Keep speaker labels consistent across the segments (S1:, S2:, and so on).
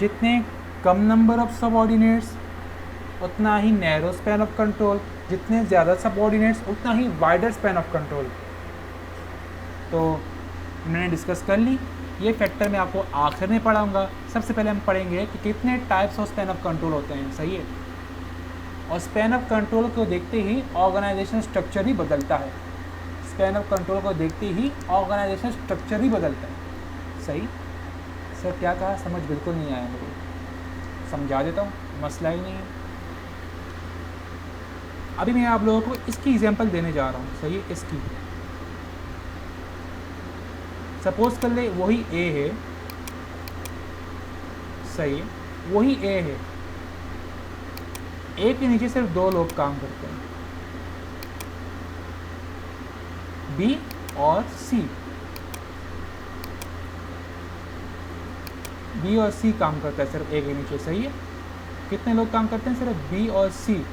S1: जितने कम number of subordinates उतना ही narrow span of control, जितने ज़्यादा सबऑर्डिनेट्स उतना ही वाइडर स्पैन ऑफ कंट्रोल। तो मैंने डिस्कस कर ली। ये फैक्टर मैं आपको आखिर में पढ़ाऊँगा। सबसे पहले हम पढ़ेंगे कि कितने types of span of control होते हैं, सही है। और स्पैन ऑफ कंट्रोल को देखते ही ऑर्गेनाइजेशन स्ट्रक्चर ही बदलता है। स्पैन ऑफ कंट्रोल को देखते ही ऑर्गेनाइजेशन स्ट्रक्चर ही बदलता है, सही। सर क्या कहा, समझ बिल्कुल नहीं आया मेरे को। समझा देता हूँ, मसला ही नहीं है। अभी मैं आप लोगों को इसकी एग्जांपल देने जा रहा हूँ, सही है। इसकी सपोज कर ले वही ए है, सही है, वही ए है। ए के नीचे सिर्फ 2 लोग काम करते हैं, बी और सी। बी और सी काम करता है सिर्फ ए के नीचे, सही है। कितने लोग काम करते हैं? सिर्फ बी और सी।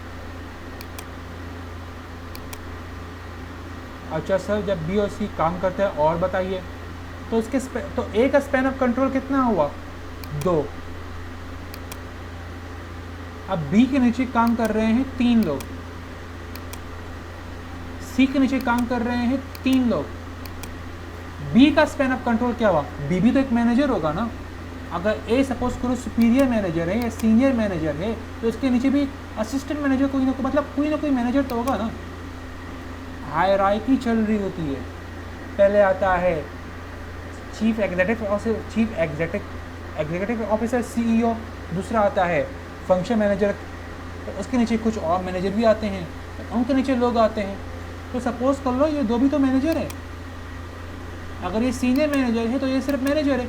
S1: अच्छा सर, जब बी और सी काम करते हैं और बताइए, तो इसके तो ए का स्पैन ऑफ कंट्रोल कितना हुआ? 2। अब बी के नीचे काम कर रहे हैं 3 लोग, सी के नीचे काम कर रहे हैं 3 लोग। बी का स्पैन ऑफ कंट्रोल क्या हुआ? बी भी तो एक मैनेजर होगा ना। अगर ए सपोज करो सुपीरियर मैनेजर है या सीनियर मैनेजर है, तो इसके नीचे भी असिस्टेंट मैनेजर कोई ना कोई, मतलब कोई ना कोई मैनेजर तो होगा ना। हायरार्की चल रही होती है। पहले आता है चीफ एग्जीक्यूटिव ऑफिसर सीईओ, दूसरा आता है फंक्शन मैनेजर, तो उसके नीचे कुछ और मैनेजर भी आते हैं, तो उनके नीचे लोग आते हैं। तो सपोज कर लो ये 2 भी तो मैनेजर है। अगर ये सीनियर मैनेजर है तो ये सिर्फ मैनेजर है।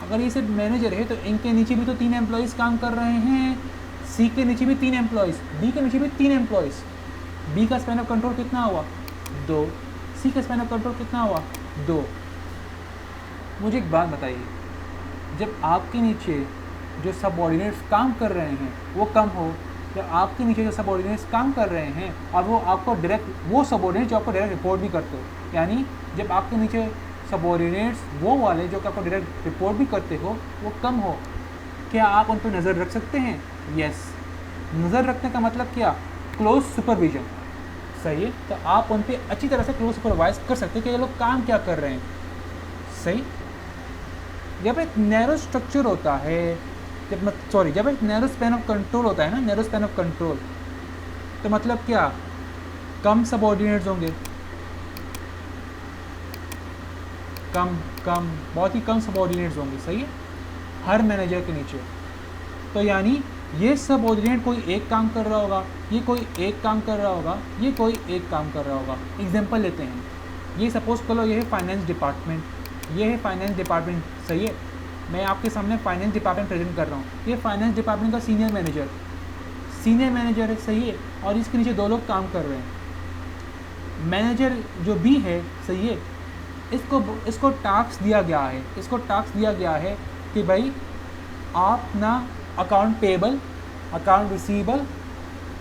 S1: अगर ये सिर्फ मैनेजर है तो इनके नीचे भी तो 3 एम्प्लॉयज़ काम कर रहे हैं। सी के नीचे भी 3 एम्प्लॉयज़, बी के नीचे भी 3 एम्प्लॉयज़। बी का स्पैन ऑफ कंट्रोल कितना हुआ? 2। सी का स्पैन ऑफ कंट्रोल कितना हुआ? 2। मुझे एक बात बताइए, जब आपके नीचे जो सबऑर्डिनेट्स काम कर रहे हैं वो कम हो, जब आपके नीचे जो सबऑर्डिनेट्स काम कर रहे हैं और वो आपको डायरेक्ट, वो सबऑर्डिनेट जो आपको डायरेक्ट रिपोर्ट भी करते हो, यानी जब आपके नीचे सबऑर्डिनेट्स वो वाले जो आपको डायरेक्ट रिपोर्ट भी करते हो वो कम हो, क्या आप उन पर नज़र रख सकते हैं? यस। नज़र रखने का मतलब क्या? क्लोज सुपरविजन, सही है। तो आप उन पर अच्छी तरह से क्लोज सुपरवाइज कर सकते हैं कि ये लोग काम क्या कर रहे हैं, सही। जब एक नैरो स्ट्रक्चर होता है, जब एक नैरो स्पैन ऑफ कंट्रोल होता है ना, नैरो स्पैन ऑफ कंट्रोल, तो मतलब क्या? कम सबऑर्डिनेट्स होंगे, बहुत ही कम सबऑर्डिनेट्स होंगे, सही है, हर मैनेजर के नीचे। तो यानी ये सबऑर्डिनेट कोई एक काम कर रहा होगा, ये कोई एक काम कर रहा होगा, ये कोई एक काम कर रहा होगा। एग्जांपल लेते हैं, ये सपोज कर लो ये है फाइनेंस डिपार्टमेंट, ये है फाइनेंस डिपार्टमेंट, सही है। मैं आपके सामने फाइनेंस डिपार्टमेंट प्रेजेंट कर रहा हूँ। ये फाइनेंस डिपार्टमेंट का सीनियर मैनेजर है, सही है, और इसके नीचे 2 लोग काम कर रहे हैं। मैनेजर जो बी है, सही है, इसको टास्क दिया गया है कि भाई आप ना अकाउंट पेबल, अकाउंट रिसीवेबल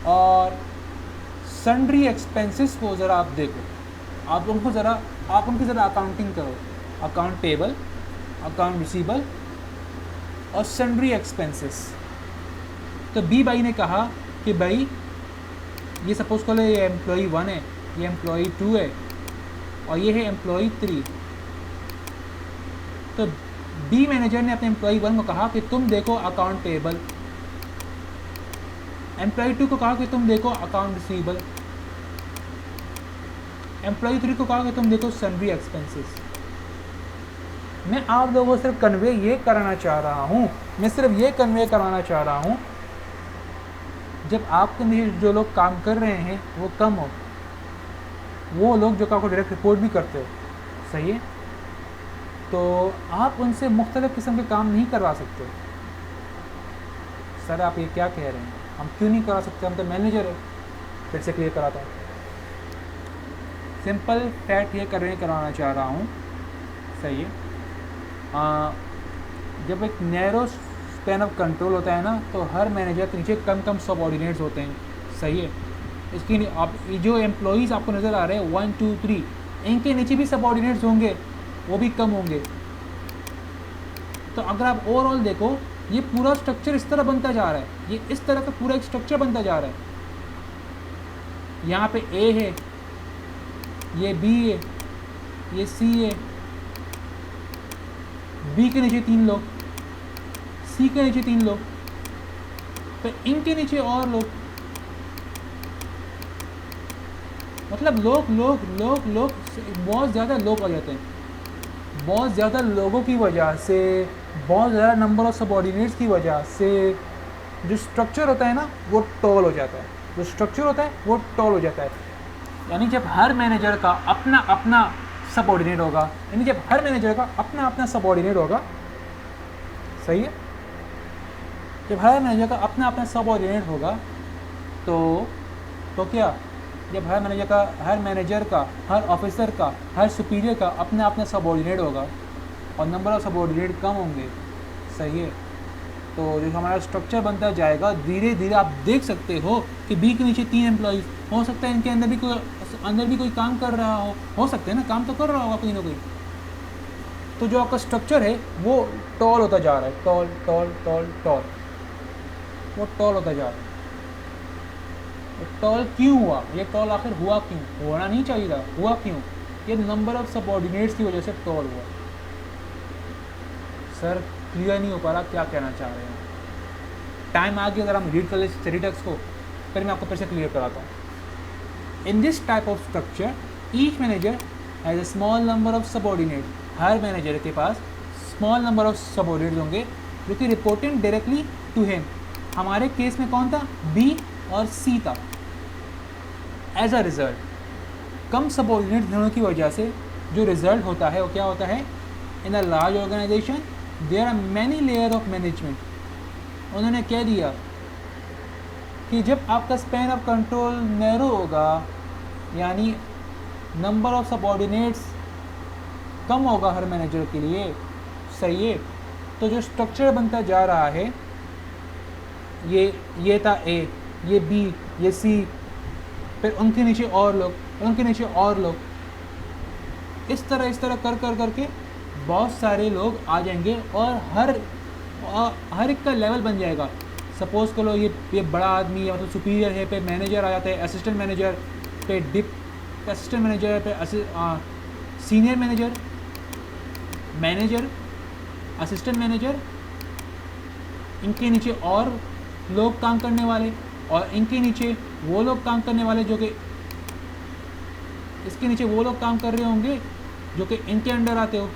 S1: और सन्ड्री एक्सपेंसेस को ज़रा आप देखो, आप उनकी ज़रा अकाउंटिंग करो। अकाउंट पेबल, अकाउंट रिसीवेबल और सन्ड्री एक्सपेंसेस। तो बी भाई ने कहा कि भाई ये सपोज कर लो ये एम्प्लॉई 1 है, ये एम्प्लॉई 2 है और ये है एम्प्लॉई 3। तो बी मैनेजर ने अपने एम्प्लॉई 1 को कहा कि तुम देखो अकाउंट पेबल, एम्प्लॉई 2 को कहा कि तुम देखो अकाउंट रिसीवेबल, एम्प्लॉई 3 को कहा कि तुम देखो सन्ड्री एक्सपेंसेस। मैं आप लोगों को सिर्फ कन्वे ये कराना चाह रहा हूँ, जब आपके नीचे जो लोग काम कर रहे हैं वो कम हो, वो लोग जो आपको डायरेक्ट रिपोर्ट भी करते हो, सही है, तो आप उनसे मुख्तलिफ़ किस्म के काम नहीं करवा सकते। सर आप ये क्या कह रहे हैं? हम क्यों नहीं करा सकते? हम तो मैनेजर है। फिर से क्लियर कराता हूँ, सिंपल फैक्ट ये कराना चाह रहा हूँ, सही है। जब एक नैरो स्पैन ऑफ कंट्रोल होता है ना, तो हर मैनेजर के नीचे कम सबऑर्डिनेट्स होते हैं, सही है। इसकी आप जो एम्प्लॉयज़ आपको नज़र आ रहे हैं 1 2 3, इनके नीचे भी सबऑर्डिनेट्स होंगे, वो भी कम होंगे। तो अगर आप ओवरऑल देखो, ये पूरा स्ट्रक्चर इस तरह बनता जा रहा है, ये इस तरह का पूरा एक स्ट्रक्चर बनता जा रहा है। यहाँ पे ए है, ये बी है, ये सी है, बी के नीचे 3 लोग, सी के नीचे 3 लोग, तो इनके नीचे और लोग, मतलब लोग लोग लोग लोग बहुत ज़्यादा लोग आ जाते हैं। बहुत ज़्यादा लोगों की वजह से, बहुत ज़्यादा नंबर ऑफ सबऑर्डिनेट्स की वजह से जो स्ट्रक्चर होता है ना वो टॉल हो जाता है। जो स्ट्रक्चर होता है वो टॉल हो जाता है। यानी जब हर मैनेजर का अपना अपना सबऑर्डिनेट होगा, यानी जब हर मैनेजर का अपना अपना सबऑर्डिनेट होगा, सही है, जब हर मैनेजर का अपना अपना सबऑर्डिनेट होगा तो क्या, जब हर मैनेजर का, हर ऑफिसर का, हर सुपीरियर का अपना अपना सबऑर्डिनेट होगा और नंबर ऑफ सबऑर्डिनेट कम होंगे, सही है, तो जो हमारा स्ट्रक्चर बनता जाएगा धीरे धीरे आप देख सकते हो कि बी के नीचे 3 एम्प्लॉइज़, हो सकता है इनके अंदर भी कोई काम कर रहा हो सकता है ना, काम तो कर रहा होगा कोई ना कोई। तो जो आपका स्ट्रक्चर है वो टॉल होता जा रहा है, टॉल टॉल टॉल टॉल, वो टॉल होता जा रहा है। टॉल क्यों हुआ? ये टॉल आखिर हुआ क्यों? होना नहीं चाहिए था, हुआ क्यों? ये नंबर ऑफ सबऑर्डिनेट्स की वजह से टॉल हुआ। सर क्लियर नहीं हो पा रहा क्या कहना चाह रहे हैं। टाइम आ गया, अगर हम रीड कर ले स्टडी टेक्स्ट को, फिर मैं आपको फिर से क्लियर कराता हूँ। In this type of structure each manager has a small number of subordinate. हर मैनेजर के पास स्मॉल नंबर ऑफ सबऑर्डिनेट होंगे जो कि रिपोर्टिंग डायरेक्टली टू हिम। हमारे केस में कौन था? बी और सी था। एज अ रिजल्ट कम सबऑर्डिनेट होने की वजह से जो रिजल्ट होता है वो क्या होता है? In a large organisation there are many layer of management. उन्होंने कह दिया कि जब आपका स्पैन ऑफ कंट्रोल नैरो होगा, यानी नंबर ऑफ सबऑर्डिनेट्स कम होगा हर मैनेजर के लिए, सही है, तो जो स्ट्रक्चर बनता जा रहा है, ये था ए, ये बी, ये सी, फिर उनके नीचे और लोग, उनके नीचे और लोग, इस तरह करके बहुत सारे लोग आ जाएंगे और हर एक का लेवल बन जाएगा। सपोज़ करो ये बड़ा आदमी है, मतलब सुपीरियर है, पे मैनेजर आ जाता है, असिस्टेंट मैनेजर, पे असिस्टेंट मैनेजर, पे senior manager, manager, assistant manager, इनके नीचे और लोग काम करने वाले, और इनके नीचे वो लोग काम करने वाले जो कि इसके नीचे वो लोग काम कर रहे होंगे जो कि इनके अंडर आते हो,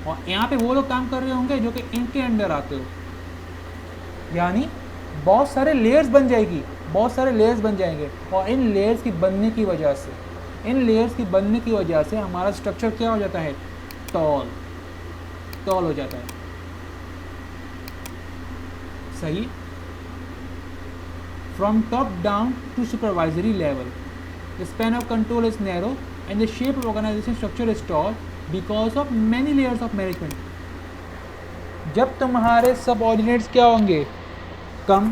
S1: और यहाँ पे वो लोग काम कर रहे होंगे जो कि इनके अंडर आते हो। यानी बहुत सारे लेयर्स बन जाएगी, बहुत सारे लेयर्स बन जाएंगे, और इन लेयर्स की बनने की वजह से हमारा स्ट्रक्चर क्या हो जाता है? टॉल हो जाता है, सही। From top down to supervisory level, the span of control is narrow and the shape of organization structure is tall because of many layers of management. जब तुम्हारे subordinates क्या होंगे? कम।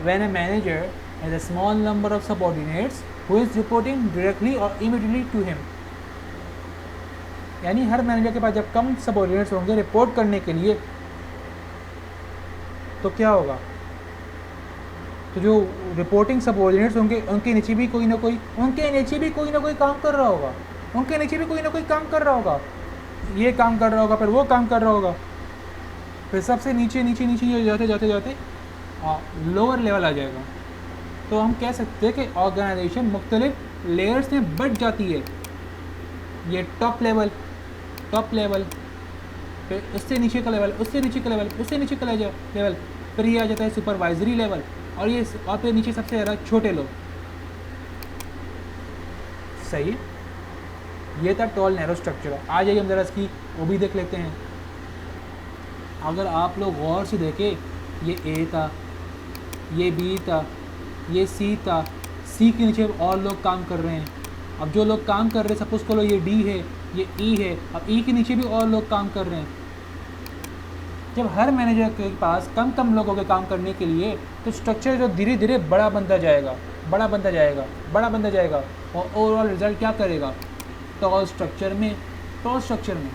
S1: When a manager has a small number of subordinates who is reporting directly or immediately to him. यानी हर manager के पास जब कम subordinates होंगे report करने के लिए, तो क्या होगा? तो जो रिपोर्टिंग सबऑर्डिनेट्स होंगे उनके नीचे भी कोई ना कोई काम कर रहा होगा, ये काम कर रहा होगा, फिर वो काम कर रहा होगा, फिर सबसे नीचे जाते लोअर लेवल आ जाएगा। तो हम कह सकते हैं कि ऑर्गेनाइजेशन मुख्तलिफ लेयर्स में बट जाती है। ये टॉप लेवल, फिर उससे नीचे का लेवल, लेवल, फिर ये आ जाता है सुपरवाइजरी लेवल, और फिर नीचे सबसे ज़्यादा छोटे लोग, सही। ये था टॉल नैरो स्ट्रक्चर। आ जाइए हम ज़रा इसकी वो भी देख लेते हैं। अगर आप लोग गौर से देखें, ये ए था, ये बी था, ये सी था, सी के नीचे और लोग काम कर रहे हैं। अब जो लोग काम कर रहे हैं, सपोज करो ये डी है, ये ई है, अब ई के नीचे भी और लोग काम कर रहे हैं। जब हर मैनेजर के पास कम लोगों के काम करने के लिए, तो स्ट्रक्चर जो धीरे धीरे बड़ा बनता जाएगा, और ओवरऑल रिजल्ट क्या करेगा? टॉल स्ट्रक्चर में